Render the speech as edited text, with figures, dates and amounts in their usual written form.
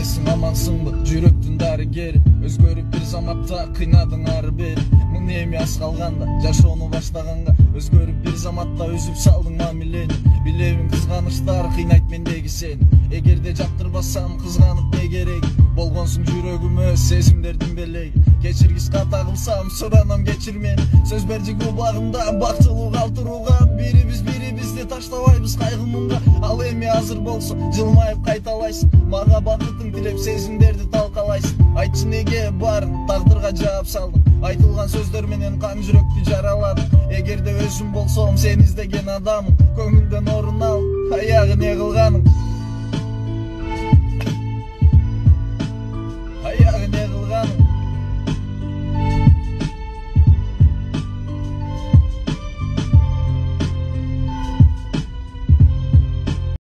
кандайсың, амансыңбы? Жүрөктүн дарыгери, өзгөрүп бир заматта кыйнадың ары бери. Мын эми аз калганда, жашоону баштаганга, өзгөрүп бир заматта үзүп салдың мамилени. Билебин кызганычтар кыйнайт мендеги сени. Эгерде жактырбасам кызганып не керек? Болгонсуң жүрөгүмө сезимдердин белеги. Кечиргис ката кылсам суранам кечир мени. Сөз берди кубагымда бактылуу калтырууга. Бирибизди таштабайбыз кайгы мунга. Ал эми азыр болсо жылмайып кайталайсың. Мага бакытың тилеп сезимдерди талкалайсың. Айтчы неге барын тагдырга жаап салдың? Айтылган сөздөр менен кан жүрөктү жараладың. Эгерде өзүм болсом сени издеген адамым, көңүлдөн орун ал, аягы не кылганың?